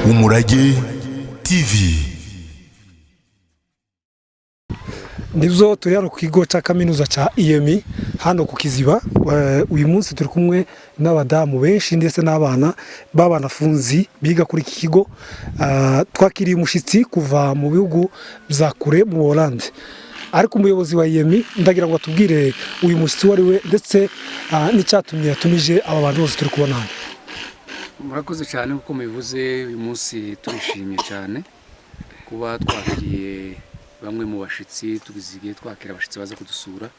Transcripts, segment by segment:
Umurage TV. Nibyo turi hano ku kigo cya kaminuza cya IEMI hano ku Kiziba. Uyu munsi turi kumwe n'abadamu benshi ndetse n'abana b'abanafunzi biga kuri iki kigo. Twakiriye umushyitsi kuva mu bihugu bya kure mu Hollande, ariko umuyobozi wa IEMI ndagira ngo atubwire uyu mushyitsi wari we ndetse n'icyatumye yatumije aba bantu bose turi kubona hano. Murakoze cyane kuko mubivuze, uyu munsi turishimye cyane kuba twakiriye bamwe mu bashitsi, tugizigiye twakira abashitsi baza kudusura,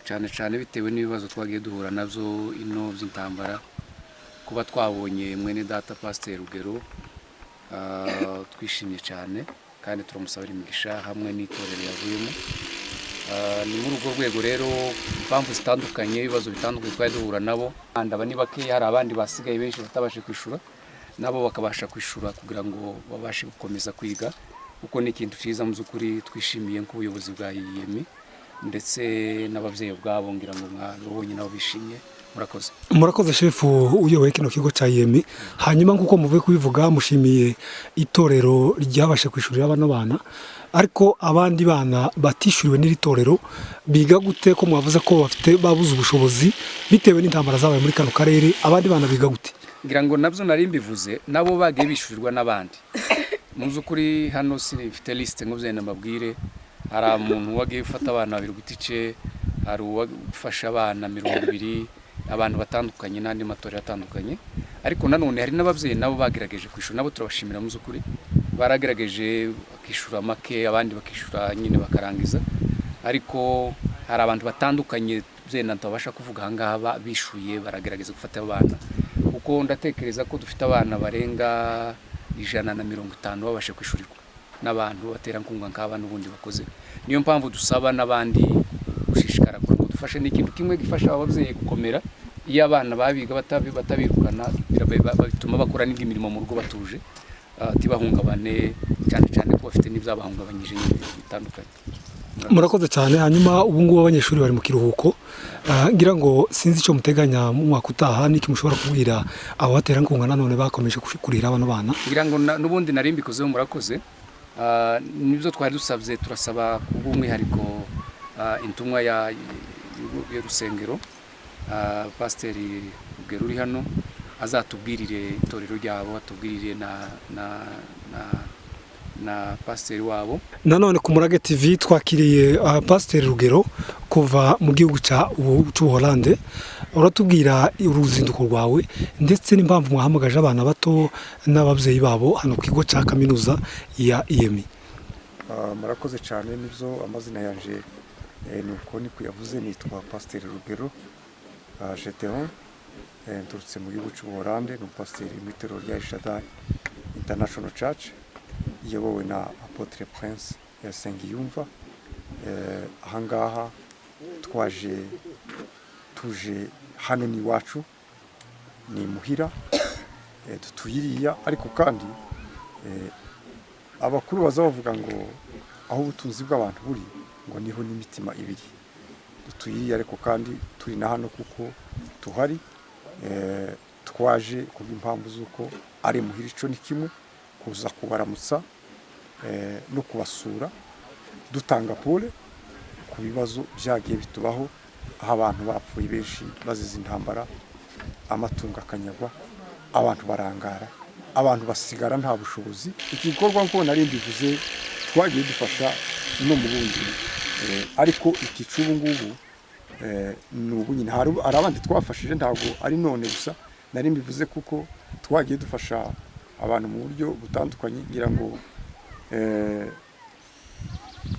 cyane bitewe n'ibibazo twagiye duhura navyo ino by'intambara. Kuba twabonye mwene data Pasteur Rugero, twishimye cyane kandi turamusabira imigisha hamwe n'itorero yavuyemo. Ni muri urwo rwego rero impamvu zitandukanye, ibibazo bitandukanye twari duhura nabo, aba ni bake, hari abandi basigaye benshi batabashe kwishura, nabo bakabasha kwishura kugira ngo babashe gukomeza kwiga, kuko ni ikintu cyiza mu by'ukuri twishimiye nk'ubuyobozi bwa IEMI ndetse n'abavyeyi bwabo, ngira ngo mwabonye nabo bishimye. Murakoze shefu uyoboye kino kigo cya IEMI. Hanyuma nk'uko muvuye kubivuga, mushimiye itorero ryabashe kwishurira abana bana, ariko abandi bana batishuriwe n'iri torero biga gute? Ko mwavuze ko babuze ubushobozi bitewe n'intambara zabaye muri kano karere, abandi bana biga gute? Ngira ngo nabyo nari mbivuze, nabo bagiye bishurirwa n'abandi. Mu by'ukuri hano sifite liste ngo byene mabwire, hari umuntu wagiye ufata abana babiri gutice, hari uwafasha abana 200, abantu batandukanye n'andi matorero atandukanye. Ariko nanone hari n'abavyeyi nabo bagerageje kwishura, nabo turabashimira mu by'ukuri, baragerageje bakishura make, abandi bakishura nyine bakarangiza. Ariko hari abantu batandukanye byene ntabasha kuvuga ahangaha bishuye, baragerageza gufata abana, kuko ndatekereza ko dufite abana barenga 150 babashe kwishurirwa n'abantu batera nkunga nk'aba n'ubundi bakoze. Niyo mpamvu dusaba n'abandi gushishikara ko dufashe n'ikintu kimwe gifasha abavyeyi gukomera. Iyo abana babiga batabirukana, bituma bakora n'indi mirimo mu rugo batuje, tibahungabane, cyane ko bafite n'ibyabahungabanyije bitandukanye. Murakoze cyane. Hanyuma ubu ngubu abanyeshuri bari mu kiruhuko, ngira ngo sinzi icyo muteganya mu mwaka utaha, niki mushobora kubwira abo batera nkunga nanone bakomeje kurira abana bana? Ngira ngo n'ubundi nari mbikozeho, murakoze. Nibyo twari dusabye, turasaba kubw'umwihariko intumwa ya rusengero, Pasteur Rugero uri hano, azatubwirire itorero ryabo, atubwirire na pasteur wabo. Nanone ku Murage TV twakiriye Pasteur Rugero kuva mu gihugu cy'u Hollande. Uratubwira uruzinduko rwawe ndetse n'impamvu mwahamagaje abana bato n'abavyeyi babo hano ku kigo cya kaminuza ya IEMI? Murakoze cyane. Nibyo amazina yanje nuko ni kuyavuze, nitwa Pasteur Rugero Gedeon, nturutse mu gihugu cy'u Hollande, ni pasteur mu itorero rya El Shaddai International Church iyobowe na Apotre Prince Nsengiyumva. Ahangaha tuje hano ni iwacu, ni muhira, tutuyiriya, ariko kandi abakuru baza bavuga ngo aho ubutunzi bw'abantu buri ngo niho n'imitima ibiri. Tutuyiriya ariko kandi turi na hano kuko tuhari, twaje kubw'impamvu z'uko ari muhira. Ico ni kimwe, kuza kubaramutsa no kubasura, dutanga pole ku bibazo byagiye bitubaho, aho abantu bapfuye benshi bazize intambara, amatungo akanyagwa, abantu barangara, abantu basigara nta bushobozi. Iki gikorwa nko nari mbivuze twagiye dufasha no mu bundi, ariko ikicu ubu ngubu n'ubu nyine hari abandi twafashije, ntabwo ari none gusa nari mbivuze, kuko twagiye dufasha abantu mu buryo butandukanye. Ngira ngo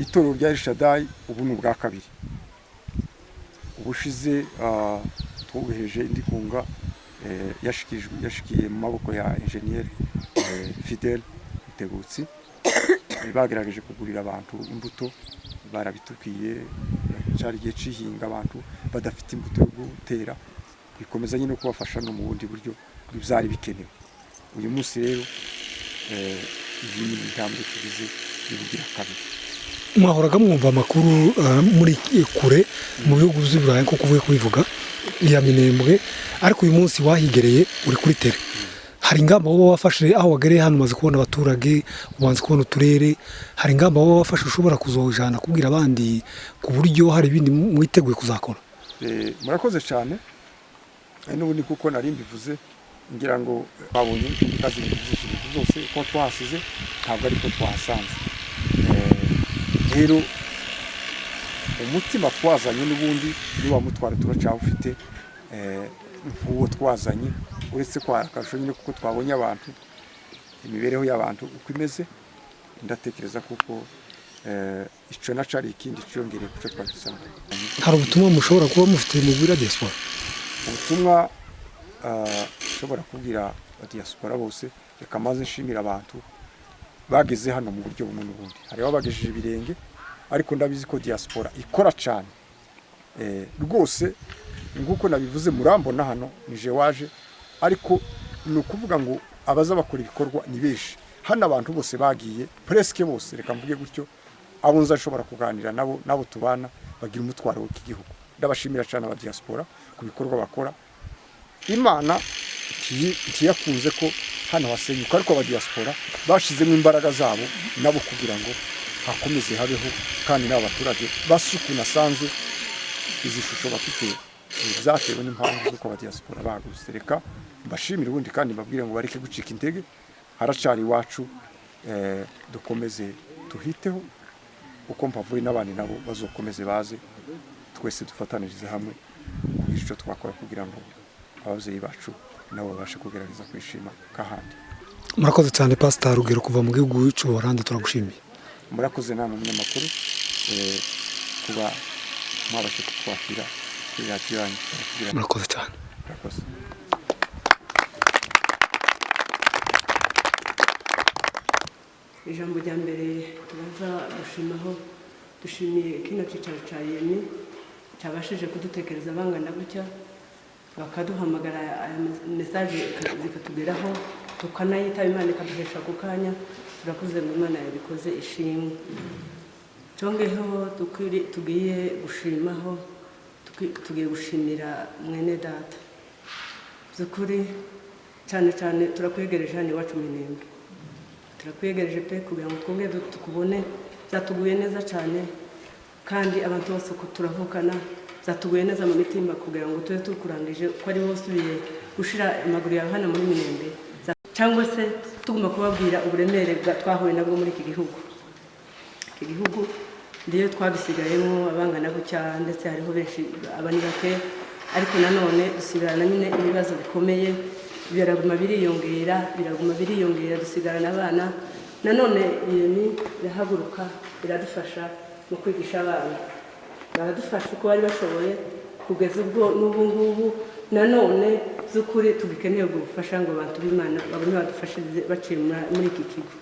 itorero rya El Shaddai ubu ni ubwa kabiri. Ubushize twohereje indi kunga yashikiye mu maboko ya Engineer Fidel Mutegutsi, bagerageje kugurira abantu imbuto, barabitukiye. Cyari igihe cihinga, abantu badafite imbuto yo gutera, bikomeza nyine kubafasha no mu bundi buryo bw'ibyari bikenewe. Uyu munsi rero iyi ni intambwe tugize y'ubugira kabiri. Mwahoraga mwumva amakuru muri kure mu bihugu by'u Burayi nko kuvuye kubivuga ya Minembwe, ariko uyu munsi wahigereye uri kuri tele. hari ingamba wowe wafashe aho wagereye hano umaze kubona abaturage ubanza kubona uturere hari ingamba wowe wafashe ushobora kuzojana kubwira abandi ku buryo hari ibindi mwiteguye kuzakora murakoze cyane n'ubundi kuko nari mbivuze ngira ngo babonye kazi zose ko twahasize ntabwo ariko twahasanze rero umutima twazanye n'ubundi niba mutwara turacawufite nk'uwo twazanye uretse ko akarusho nyine kuko twabonye abantu imibereho y'abantu uko imeze ndatekereza kuko icyo nacari ikindi cyongereye kuco twabisanga hari ubutumwa mushobora kuba mufite mu bwira diaspora ubutumwa ushobora kubwira diaspora bose reka maze nshimira abantu bageze hano mu buryo bumwe n'ubundi hariho bagejeje ibirenge ariko ndabizi ko diaspora ikora cyane rwose nguko nabivuze murambona hano nije waje ariko ni ukuvuga ngo abaza bakora ibikorwa ni benshi hano abantu bose bagiye presque bose reka mvuge gutyo abo nzashobora kuganira nabo tubana bagira umutwaro w'igihugu ndabashimira cyane aba diaspora ku bikorwa bakora Imana kiyakunze ko hano hasenyuka ariko aba diaspora bashizemo imbaraga zabo nabo kugira ngo hakomeze habeho kandi n'abaturage basukuna sanze izi shusho bafite zatewe n'impamvu z'uko aba diaspora bagusereka mbashimira ubundi kandi mbabwire ngo bareke gucika intege haracari iwacu dukomeze tuhiteho uko mpavuye n'abandi nabo bazokomeze baze twese dufatanirize hamwe kugira icyo twakora kugira ngo ababyeyi bacu nabo babashe kugerageza kwishima kahandi murakoze cyane Pastor Rugero kuva mu gihugu cy'u Buholandi turagushimiye murakoze namwe umunyamakuru kuba mwabashe kutwakira kuri radiyo yanyu murakoze cyane murakoze ijambo rya mbere tubaza gushimaho dushimiye kino cyicaro cya Yemi cyabashije kudutekereza bangana gutya bakaduhamagara message zikatugeraho tukanayitaba Imana ikaduhesha ku kanya turakuze mu Imana yabikoze ishimwe cyongeho tugiye gushimaho tugiye gushimira mwene data byukuri cyane cyane turakwegereje hano iwacu Minembwe turakwegereje pe kugira ngo twongere tukubone byatuguye neza cyane kandi abantu bose ko turavukana byatuguye neza mu mitima kugira ngo tube tukurangije ko ari wowe usubiye gushira amaguru yawe hano muri Minembwe cyangwa se tugomba kubabwira uburemere twahuye nabwo muri iki gihugu ndiyo twabisigayemo abangana gutya ndetse hariho benshi abani bake ariko nanone dusigarana nyine ibibazo bikomeye biraguma biriyongera dusigarana abana nanone Yemi yahaguruka biradufasha mu kwigisha abana baradufasha uko bari bashoboye kugeza ubwo n'ubu ngubu nanone z'ukuri tugikeneye gufasha ngo abantu b'Imana babone badufashirize baciye muri iki kigo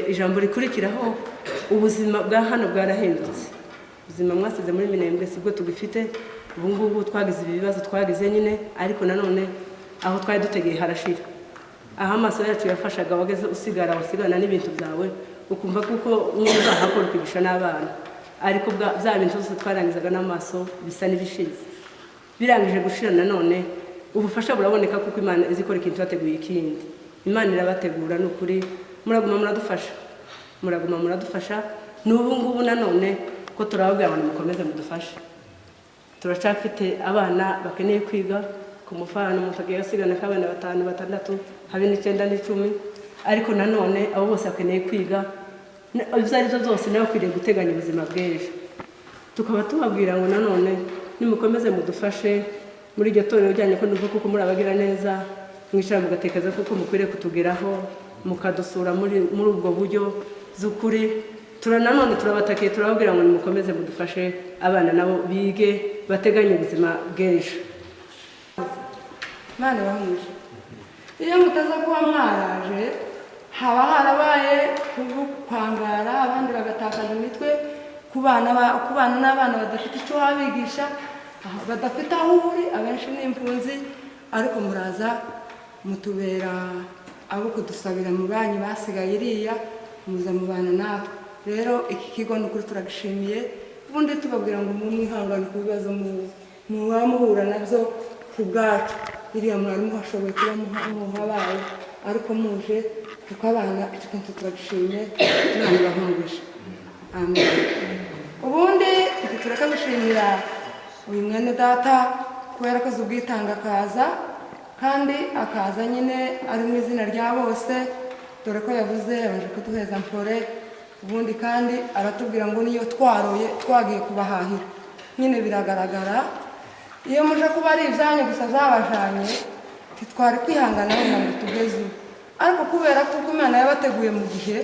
ijambo rikurikiraho ubuzima bwa hano bwarahindutse ubuzima mwasize muri Minembwe sibwo tugifite ubu ngubu twagize ibibazo twagize nyine ariko nanone aho twari dutegeye harashira aho amaso yacu yafashaga wageze wasigana n'ibintu byawe ukumva kuko nyine uzahakora ukigisha n'abana ariko bya bintu byose twarangizaga n'amaso bisa n'ibishize birangije gushira nanone ubufasha buraboneka kuko Imana izikora ikintu yateguye ikindi Imana irabategura n'ukuri muraguma muradufasha n'ubu ngubu nanone ko turababwira abantu mukomeze mudufashe turacafite abana bakeneye kwiga ku mufano mutagiye asigana k'abana 5 6 habe n'icenda n'icumi ariko nanone abo bose bakeneye kwiga ibyo byose nawe kwiriye guteganya ubuzima bw'ejo tukaba tubabwira ngo nanone nimukomeze mudufashe muri iryo torero ujyanye ko numva kuko muri abagira neza mwicara mugatekereza kuko mukwiriye kutugeraho mukadusura muri ubwo buryo z'ukuri nanone turabatakiye turababwira ngo nimukomeze mudufashe abana nabo bige bateganye ubuzima bw'ejo Mana bamuje iyo mutaza kuba mwaraje haba harabaye kwangara abandi bagatakaza imitwe kubana n'abana badafite icyo babigisha badafite aho uri abenshi n'impunzi ariko muraza mutubera abo kudusabira mu banyi basigaye iriya muza mubana natwe rero iki kigo n'ukuri turagishimiye ubundi tubabwira ngo mwihangane ku bibazo muhura nabyo ku bwacu iriya mwarimu hashoboye kuba muhabaye ariko muje kuko abana icyo kintu turagishimye Imana ibahumurije amen. Ubundi tureka gushimira uyu mwene data kubera ko ubwitanga akaza kandi akaza nyine ari mu izina rya bose, dore ko yavuze yabanje kuduheza mpore. Ubundi kandi aratubwira ngo niyo twaroye twagiye kubahahira, nyine biragaragara iyo muje kuba ari ibyanyu gusa zabajanye titwari kwihangana ngo tugeze, ariko kubera ko Imana yabateguye mu gihe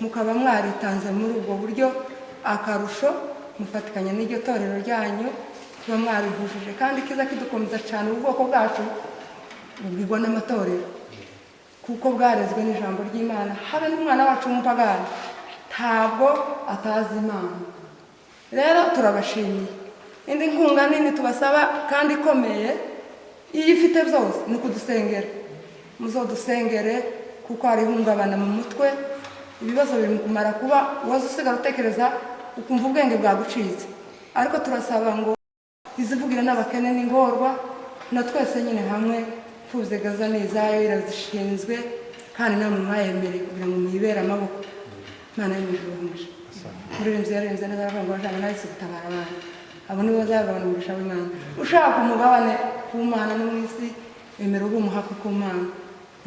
mukaba mwaritanze muri ubwo buryo, akarusho mufatikanya n'iryo torero ryanyu kuba mwarihujije, kandi kiza kidukomeza cyane ubwoko bwacu bubwirwa n'amatorero kuko bwarezwe n'ijambo ry'Imana. Habe n'umwana wacu w'umupagani ntabwo atazi Imana. Rero turabashimiye. Indi nkunga nini tubasaba kandi ikomeye iyo ifite byose ni ukudusengera, muzodusengere kuko hari ihungabana mu mutwe, ibibazo biri kumara kuba waza usigara utekereza ukumva ubwenge bwagucitse, ariko turasaba ngo izivugira n'abakene n'ingorwa na twese nyine hamwe Pfuze Gaza n'izayo irazishinzwe kandi namwe mwayemereye kugira ngo muyibere amaboko. Imana y'umugisha muririmvye yarenze neza aravuga ngo bajana nahise gutabara abana abo nibo bazagabana umugisha w'Imana. Ushaka umugabane w'Imana no mw'isi emera ubumuhako ku Mana,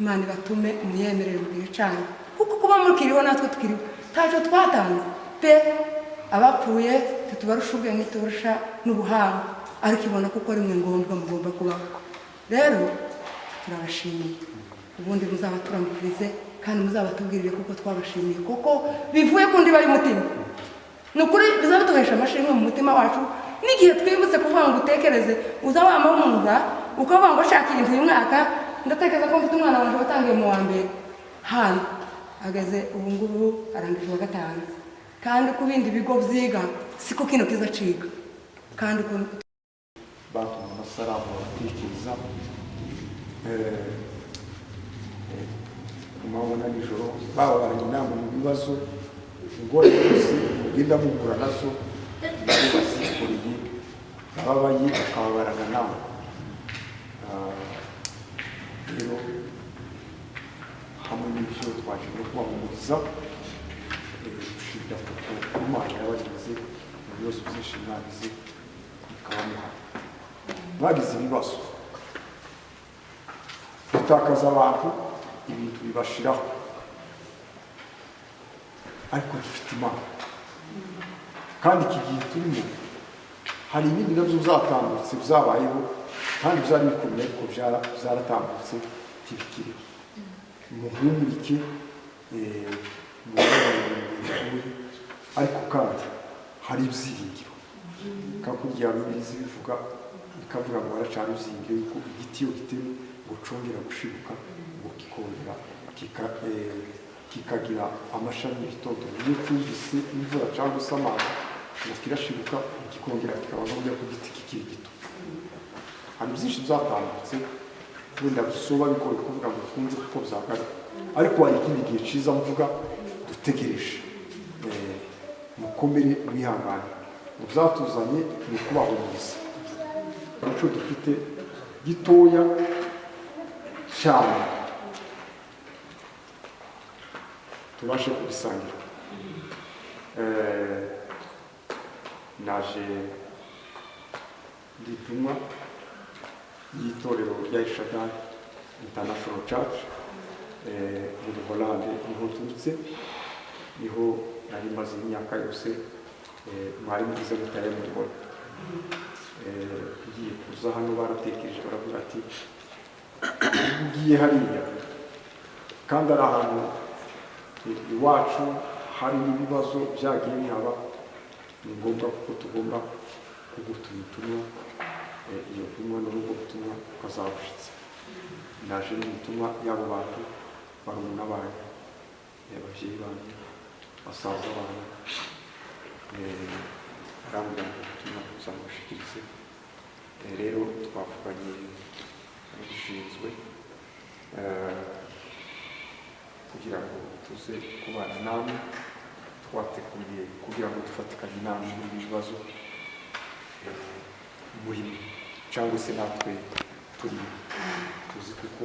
Imana ibatume muyemerere mu gihe cyanyu kuko kuba mukiriho natwe tukiriho ntacyo twatanze pe. Abapfuye tutubarusha ubwenge tubarusha n'ubuhanga, ariko ibona kuko ari mwe ngombwa mugomba kubaho. Rero turabashimiye, ubundi muzaba turamukirize kandi muzabatubwirire kuko twabashimiye kuko bivuye kundi bari mutima. Nukuri bizaduhesha amashimwe mu mutima wacu n'igihe twibutse kuvuga ngo utekereze uzabama wumva ukavuga ngo shaka ibintu uyu mwaka ndatekereza ko mfite umwana wanje watangiye mu wa mbere hano ageze ubu ngubu arangije wa gatanu, kandi ku bindi bigo byiga siko kino kizaciga kandi batuma amasaramu batekereza kumabona nijoro babaranye inama mu bibazo ingorane zose mugenda mugura nazo nabo basikoreye ababaye bakababarana nawe. Rero hamwe n'ibyo twaje no kubahumuriza gushimira kuko Imana yabagize mu bibazo byinshi mwagize bikabamuha, mwagize ibibazo gutakaza abantu ibintu bibashiraho, ariko dufite Imana kandi iki gihe turimo hari ibindi nabyo byatambutse byabayeho kandi byari bikomeye ariko byaratambutse tibikiri muhumurike ariko kandi hari ibyiringiro kakurya bibilizi bivuga bikavuga ngo baracana ibyiringiro yuko igiti iyo giteme ngo congera gushibuka ngo kikongera kikagira amashami y'ibitoto, iyo cyumvise imvura cyangwa se amazi ngo kirashibuka kikongera kikaba nk'ujya ku giti kikiri gito. Hari byinshi byatambutse wenda bisoba bigoye kuvuga ngo bikunze kuko byagaruka, ariko hari ikindi gihe cyiza mvuga dutegereje. Mukomere mwihangane, mu byatuzanye ni ukubahumuriza icyo dufite gitoya cyane tubashe kubisangira. Naje nditumwa y'itorero rya Ishadari International Church muri Hollande, niho nturutse, niho nari maze imyaka yose. Mwari mwiza gutaye muri Hollande, ngiye kuza hano baratekereje baravuga ati ugiye hariya kandi ari ahantu iwacu hari ibibazo byagiye bihaba, ni ngombwa kuko tugomba kugutuma ubutumwa, iyo butumwa n'ubwo butumwa ukazabushitsa. Naje n'ubutumwa y'abo bantu barumuna banyu, ababyeyi banyu, basaza banyu, arambwira ngo ubutumwa uzabushikirize. Rero twavuganye n'abishinzwe kugira ngo tuze kubana namwe, twateguye kugira ngo dufatikanye namwe muri ibi bibazo muhimwe cyangwa se natwe turi tuzi kuko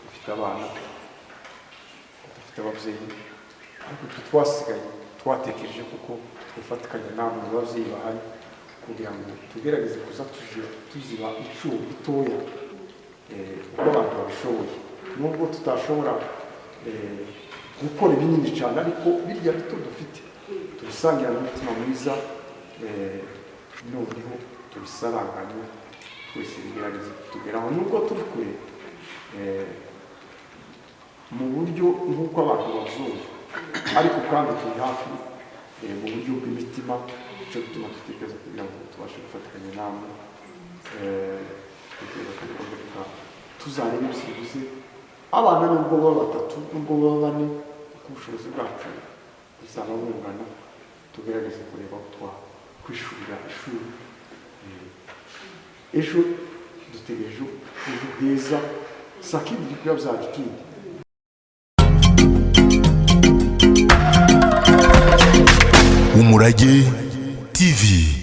dufite abana dufite ababyeyi ariko twasigaye twatekereje kuko twifatikanya namwe ababyeyi bahari kugira ngo tugerageze kuza tuziba icyuho gitoya uko abantu babishoboye nubwo tutashobora gukora ibinini cyane ariko birya bito dufite tubisangira n'umutima mwiza noneho tubisaranganye twese bigerageze kutugeraho nubwo turi kure mu buryo nk'uko abantu bazumva ariko kandi turi hafi mu buryo bw'imitima icyo gituma dutekereza kugira ngo tubashe gufatikanya namwe reka tuzarebe byibuze abana nubwo baba batatu nubwo baba bane ku bushobozi bwacu buzaba bungana tugerageze kureba aho twakwishurira ishuri ejo dutegereje ejo heza saa kindi iri kuyabyara ikindi. Umurage TV.